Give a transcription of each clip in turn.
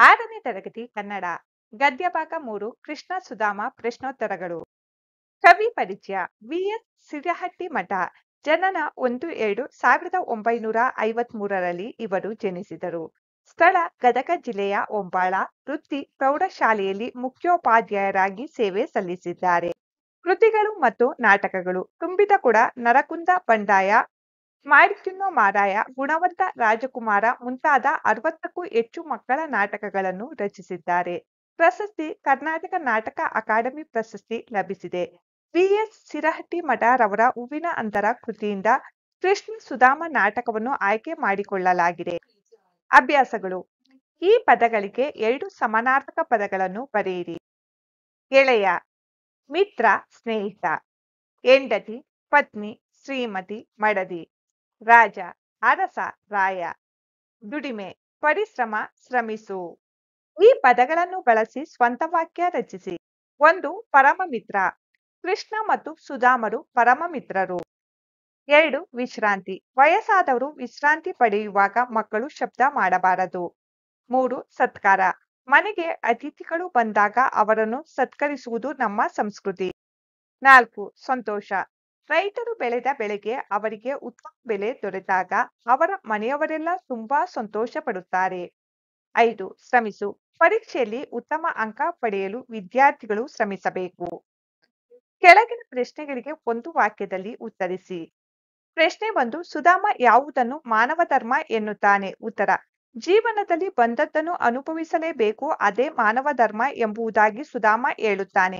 6ನೇ ತರಗತಿ ಕನ್ನಡ ಗದ್ಯ ಭಾಗ 3 ಕೃಷ್ಣ ಸುಧಾಮ ಪ್ರಶ್ನೋತ್ತರಗಳು. ಕವಿ ಪರಿಚಯ. ವಿ.ಎಸ್. ಸಿರಹಟ್ಟಿಮಠ. ಜನನ 1-7-1953ರಲ್ಲಿ ಇವರು ಜನಿಸಿದರು. ಸ್ಥಳ ಗದಗ ಜಿಲ್ಲೆಯ ಒಂಬಾಳ. ವೃತ್ತಿ ಪ್ರೌಢಶಾಲೆಯಲ್ಲಿ ಮುಖ್ಯೋಪಾಧ್ಯಾಯರಾಗಿ ಸೇವೆ ಸಲ್ಲಿಸಿದ್ದಾರೆ. ಕೃತಿಗಳು ಮತ್ತು ನಾಟಕಗಳು. ತುಂಬಿದ ಕೊಡ, ನರಕುಂದ ಬಂಡಾಯ, ಮಾಡಿತಿನ್ನೋ ಮಾರಾಯ, ಗುಣವಂತ ರಾಜಕುಮಾರ ಮುಂತಾದ 60ಕ್ಕೂ ಹೆಚ್ಚು ಮಕ್ಕಳ ನಾಟಕಗಳನ್ನು ರಚಿಸಿದ್ದಾರೆ. ಪ್ರಶಸ್ತಿ. ಕರ್ನಾಟಕ ನಾಟಕ ಅಕಾಡೆಮಿ ಪ್ರಶಸ್ತಿ ಲಭಿಸಿದೆ. ವಿ.ಎಸ್. ಸಿರಹಟ್ಟಿಮಠರವರ ಹೂವಿನ ಅಂತರ ಕೃತಿಯಿಂದ ಕೃಷ್ಣ ಸುಧಾಮ ನಾಟಕವನ್ನು ಆಯ್ಕೆ ಮಾಡಿಕೊಳ್ಳಲಾಗಿದೆ. ಅಭ್ಯಾಸಗಳು. ಈ ಪದಗಳಿಗೆ 2 ಸಮಾನಾರ್ಥಕ ಪದಗಳನ್ನು ಬರೆಯಿರಿ. ಗೆಳೆಯ, ಮಿತ್ರ, ಸ್ನೇಹಿತ. ಹೆಂಡತಿ, ಪತ್ನಿ, ಶ್ರೀಮತಿ, ಮಡದಿ. ರಾಜ, ಅರಸ, ರಾಯ. ದುಡಿಮೆ, ಪರಿಶ್ರಮ, ಶ್ರಮಿಸು. ಈ ಪದಗಳನ್ನು ಬಳಸಿ ಸ್ವಂತ ವಾಕ್ಯ ರಚಿಸಿ. 1. ಪರಮ ಮಿತ್ರ. ಕೃಷ್ಣ ಮತ್ತು ಸುಧಾಮರು ಪರಮ ಮಿತ್ರರು. 2. ವಿಶ್ರಾಂತಿ. ವಯಸ್ಸಾದವರು ವಿಶ್ರಾಂತಿ ಪಡೆಯುವಾಗ ಮಕ್ಕಳು ಶಬ್ದ ಮಾಡಬಾರದು. 3. ಸತ್ಕಾರ. ಮನೆಗೆ ಅತಿಥಿಗಳು ಬಂದಾಗ ಅವರನ್ನು ಸತ್ಕರಿಸುವುದು ನಮ್ಮ ಸಂಸ್ಕೃತಿ. 4. ಸಂತೋಷ. ರೈತರು ಬೆಳೆದ ಬೆಳೆಗೆ ಅವರಿಗೆ ಉತ್ತಮ ಬೆಲೆ ದೊರೆತಾಗ ಅವರ ಮನೆಯವರೆಲ್ಲ ತುಂಬಾ ಸಂತೋಷ ಪಡುತ್ತಾರೆ. 5. ಶ್ರಮಿಸು. ಪರೀಕ್ಷೆಯಲ್ಲಿ ಉತ್ತಮ ಅಂಕ ಪಡೆಯಲು ವಿದ್ಯಾರ್ಥಿಗಳು ಶ್ರಮಿಸಬೇಕು. ಕೆಳಗಿನ ಪ್ರಶ್ನೆಗಳಿಗೆ ಒಂದು ವಾಕ್ಯದಲ್ಲಿ ಉತ್ತರಿಸಿ. ಪ್ರಶ್ನೆ 1. ಸುಧಾಮ ಯಾವುದನ್ನು ಮಾನವ ಧರ್ಮ ಎನ್ನುತ್ತಾನೆ? ಉತ್ತರ. ಜೀವನದಲ್ಲಿ ಬಂದದ್ದನ್ನು ಅನುಭವಿಸಲೇಬೇಕು, ಅದೇ ಮಾನವ ಧರ್ಮ ಎಂಬುದಾಗಿ ಸುಧಾಮ ಹೇಳುತ್ತಾನೆ.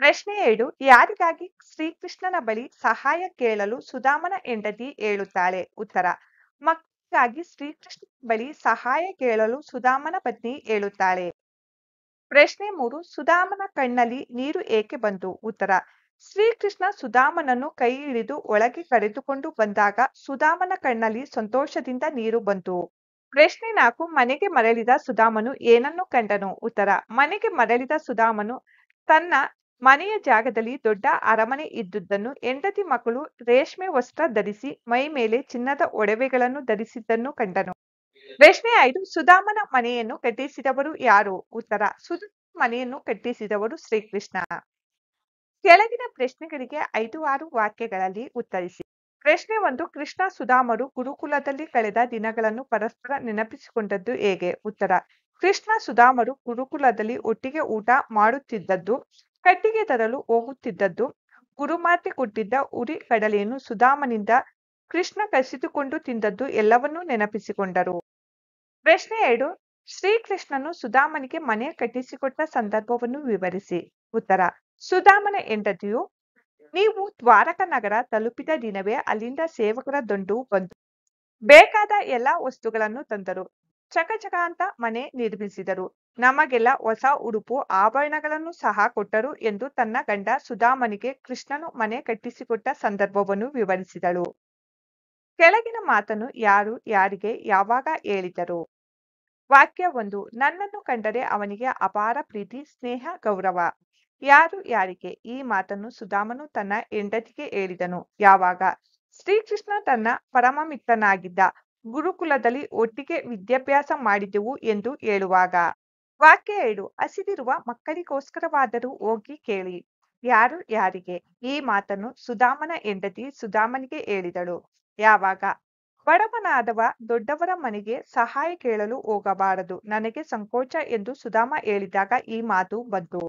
ಪ್ರಶ್ನೆ 2. ಯಾರಿಗಾಗಿ ಶ್ರೀಕೃಷ್ಣನ ಬಳಿ ಸಹಾಯ ಕೇಳಲು ಸುಧಾಮನ ಹೆಂಡತಿ ಹೇಳುತ್ತಾಳೆ? ಉತ್ತರ. ಮಕ್ಕಳಿಗಾಗಿ ಶ್ರೀಕೃಷ್ಣನ ಬಳಿ ಸಹಾಯ ಕೇಳಲು ಸುಧಾಮನ ಪತ್ನಿ ಹೇಳುತ್ತಾಳೆ. ಪ್ರಶ್ನೆ 3. ಸುಧಾಮನ ಕಣ್ಣಲ್ಲಿ ನೀರು ಏಕೆ ಬಂತು? ಉತ್ತರ. ಶ್ರೀಕೃಷ್ಣ ಸುಧಾಮನನ್ನು ಕೈ ಹಿಡಿದು ಒಳಗೆ ಕರೆದುಕೊಂಡು ಬಂದಾಗ ಸುಧಾಮನ ಕಣ್ಣಲ್ಲಿ ಸಂತೋಷದಿಂದ ನೀರು ಬಂತು. ಪ್ರಶ್ನೆ 4. ಮನೆಗೆ ಮರಳಿದ ಸುಧಾಮನು ಏನನ್ನು ಕಂಡನು? ಉತ್ತರ. ಮನೆಗೆ ಮರಳಿದ ಸುಧಾಮನು ತನ್ನ ಮನೆಯ ಜಾಗದಲ್ಲಿ ದೊಡ್ಡ ಅರಮನೆ ಇದ್ದುದನ್ನು, ಹೆಂಡತಿ ಮಕ್ಕಳು ರೇಷ್ಮೆ ವಸ್ತ್ರ ಧರಿಸಿ ಮೈ ಮೇಲೆ ಚಿನ್ನದ ಒಡವೆಗಳನ್ನು ಧರಿಸಿದ್ದನ್ನು ಕಂಡನು. ಪ್ರಶ್ನೆ 5. ಸುಧಾಮನ ಮನೆಯನ್ನು ಕಟ್ಟಿಸಿದವರು ಯಾರು? ಉತ್ತರ. ಸುಧಾಮನ ಮನೆಯನ್ನು ಕಟ್ಟಿಸಿದವರು ಶ್ರೀಕೃಷ್ಣ. ಕೆಳಗಿನ ಪ್ರಶ್ನೆಗಳಿಗೆ 5-6 ವಾಕ್ಯಗಳಲ್ಲಿ ಉತ್ತರಿಸಿ. ಪ್ರಶ್ನೆ 1. ಕೃಷ್ಣ ಸುಧಾಮರು ಗುರುಕುಲದಲ್ಲಿ ಕಳೆದ ದಿನಗಳನ್ನು ಪರಸ್ಪರ ನೆನಪಿಸಿಕೊಂಡದ್ದು ಹೇಗೆ? ಉತ್ತರ. ಕೃಷ್ಣ ಸುಧಾಮರು ಗುರುಕುಲದಲ್ಲಿ ಒಟ್ಟಿಗೆ ಊಟ ಮಾಡುತ್ತಿದ್ದದ್ದು, ಕಟ್ಟಿಗೆ ತರಲು ಹೋಗುತ್ತಿದ್ದದ್ದು, ಗುರುಮಾತೆ ಕೊಟ್ಟಿದ್ದ ಉರಿ ಕಡಲೆಯನ್ನು ಸುಧಾಮನಿಂದ ಕೃಷ್ಣ ಕಸಿದುಕೊಂಡು ತಿಂದದ್ದು ಎಲ್ಲವನ್ನೂ ನೆನಪಿಸಿಕೊಂಡರು. ಪ್ರಶ್ನೆ 2. ಶ್ರೀಕೃಷ್ಣನು ಸುಧಾಮನಿಗೆ ಮನೆ ಕಟ್ಟಿಸಿಕೊಟ್ಟ ಸಂದರ್ಭವನ್ನು ವಿವರಿಸಿ. ಉತ್ತರ. ಸುಧಾಮನ ಹೆಂಡತಿಯು, ನೀವು ದ್ವಾರಕ ನಗರ ತಲುಪಿದ ದಿನವೇ ಅಲ್ಲಿಂದ ಸೇವಕರ ದಂಡು ಬಂತು. ಬೇಕಾದ ಎಲ್ಲಾ ವಸ್ತುಗಳನ್ನು ತಂದರು. ಚಕಚಕ ಅಂತ ಮನೆ ನಿರ್ಮಿಸಿದರು. ನಮಗೆಲ್ಲ ಹೊಸ ಉಡುಪು ಆಭರಣಗಳನ್ನು ಸಹ ಕೊಟ್ಟರು ಎಂದು ತನ್ನ ಗಂಡ ಸುಧಾಮನಿಗೆ ಕೃಷ್ಣನು ಮನೆ ಕಟ್ಟಿಸಿಕೊಟ್ಟ ಸಂದರ್ಭವನ್ನು ವಿವರಿಸಿದಳು. ಕೆಳಗಿನ ಮಾತನ್ನು ಯಾರು ಯಾರಿಗೆ ಯಾವಾಗ ಹೇಳಿದರು? ವಾಕ್ಯ 1. ನನ್ನನ್ನು ಕಂಡರೆ ಅವನಿಗೆ ಅಪಾರ ಪ್ರೀತಿ, ಸ್ನೇಹ, ಗೌರವ. ಯಾರು ಯಾರಿಗೆ? ಈ ಮಾತನ್ನು ಸುಧಾಮನು ತನ್ನ ಹೆಂಡತಿಗೆ ಹೇಳಿದನು. ಯಾವಾಗ? ಶ್ರೀಕೃಷ್ಣ ತನ್ನ ಪರಮ ಮಿತ್ರನಾಗಿದ್ದ, ಗುರುಕುಲದಲ್ಲಿ ಒಟ್ಟಿಗೆ ವಿದ್ಯಾಭ್ಯಾಸ ಮಾಡಿದೆವು ಎಂದು ಹೇಳುವಾಗ. ವಾಕ್ಯ 2. ಹಸಿದಿರುವ ಮಕ್ಕಳಿಗೋಸ್ಕರವಾದರೂ ಹೋಗಿ ಕೇಳಿ. ಯಾರು ಯಾರಿಗೆ? ಈ ಮಾತನ್ನು ಸುಧಾಮನ ಹೆಂಡತಿ ಸುಧಾಮನಿಗೆ ಹೇಳಿದಳು. ಯಾವಾಗ? ಬಡವನಾದವ ದೊಡ್ಡವರ ಮನೆಗೆ ಸಹಾಯ ಕೇಳಲು ಹೋಗಬಾರದು, ನನಗೆ ಸಂಕೋಚ ಎಂದು ಸುಧಾಮ ಹೇಳಿದಾಗ ಈ ಮಾತು ಬಂತು.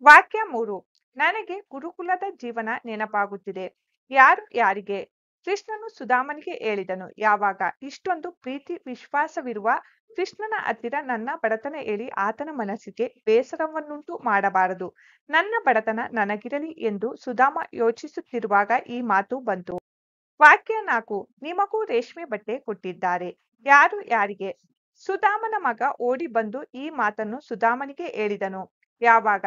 ವಾಕ್ಯ 3. ನನಗೆ ಗುರುಕುಲದ ಜೀವನ ನೆನಪಾಗುತ್ತಿದೆ. ಯಾರು ಯಾರಿಗೆ? ಕೃಷ್ಣನು ಸುಧಾಮನಿಗೆ ಹೇಳಿದನು. ಯಾವಾಗ? ಇಷ್ಟೊಂದು ಪ್ರೀತಿ ವಿಶ್ವಾಸವಿರುವ ಕೃಷ್ಣನ ಹತ್ತಿರ ನನ್ನ ಬಡತನ ಹೇಳಿ ಆತನ ಮನಸ್ಸಿಗೆ ಬೇಸರವನ್ನುಂಟು ಮಾಡಬಾರದು, ನನ್ನ ಬಡತನ ನನಗಿರಲಿ ಎಂದು ಸುಧಾಮ ಯೋಚಿಸುತ್ತಿರುವಾಗ ಈ ಮಾತು ಬಂತು. ವಾಕ್ಯ 4. ನಿಮಗೂ ರೇಷ್ಮೆ ಬಟ್ಟೆ ಕೊಟ್ಟಿದ್ದಾರೆ. ಯಾರು ಯಾರಿಗೆ? ಸುಧಾಮನ ಮಗ ಓಡಿ ಬಂದು ಈ ಮಾತನ್ನು ಸುಧಾಮನಿಗೆ ಹೇಳಿದನು. ಯಾವಾಗ?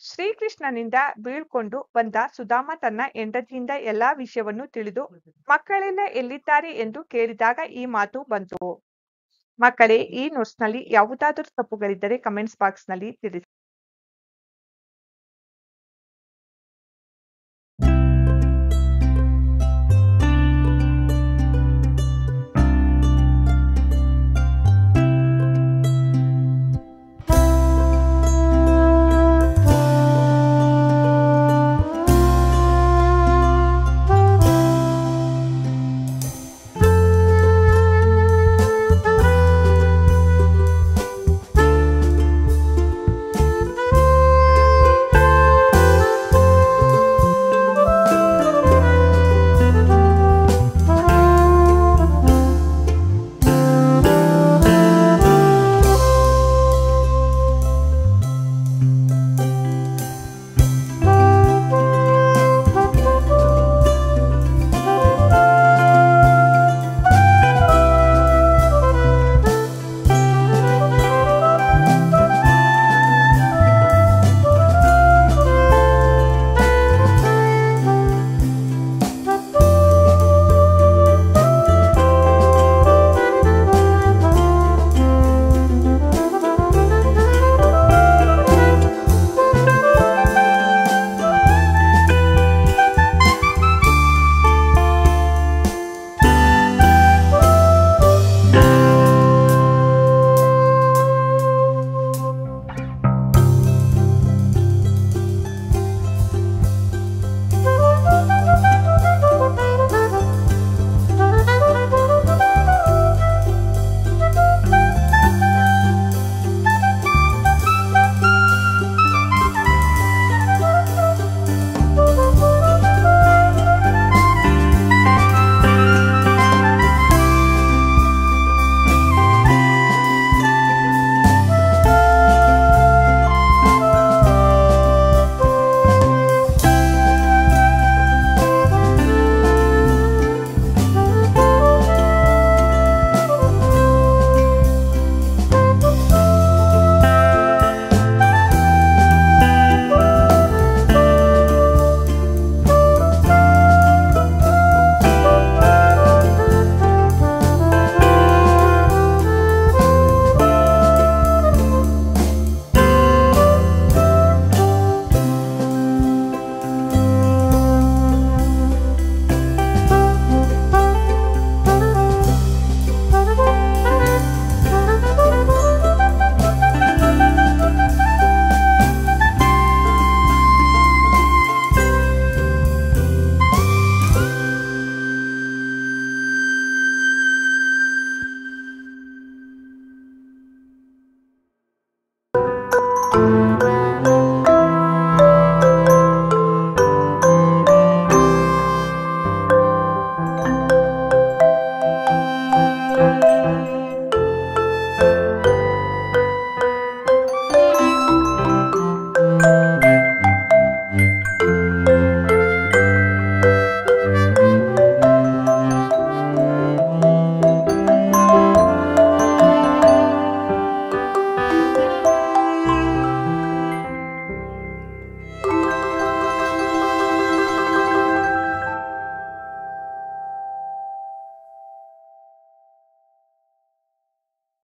ಶ್ರೀಕೃಷ್ಣನಿಂದ ಬೀಳ್ಕೊಂಡು ಬಂದ ಸುಧಾಮ ತನ್ನ ಹೆಂಡತಿಯಿಂದ ಎಲ್ಲಾ ವಿಷಯವನ್ನು ತಿಳಿದು ಮಕ್ಕಳೆಲ್ಲ ಎಲ್ಲಿದ್ದಾರೆ ಎಂದು ಕೇಳಿದಾಗ ಈ ಮಾತು ಬಂತು. ಮಕ್ಕಳೇ, ಈ ನೋಟ್ಸ್ನಲ್ಲಿ ಯಾವುದಾದರೂ ತಪ್ಪುಗಳಿದ್ದರೆ ಕಮೆಂಟ್ಸ್ ಬಾಕ್ಸ್ನಲ್ಲಿ ತಿಳಿಸಿ.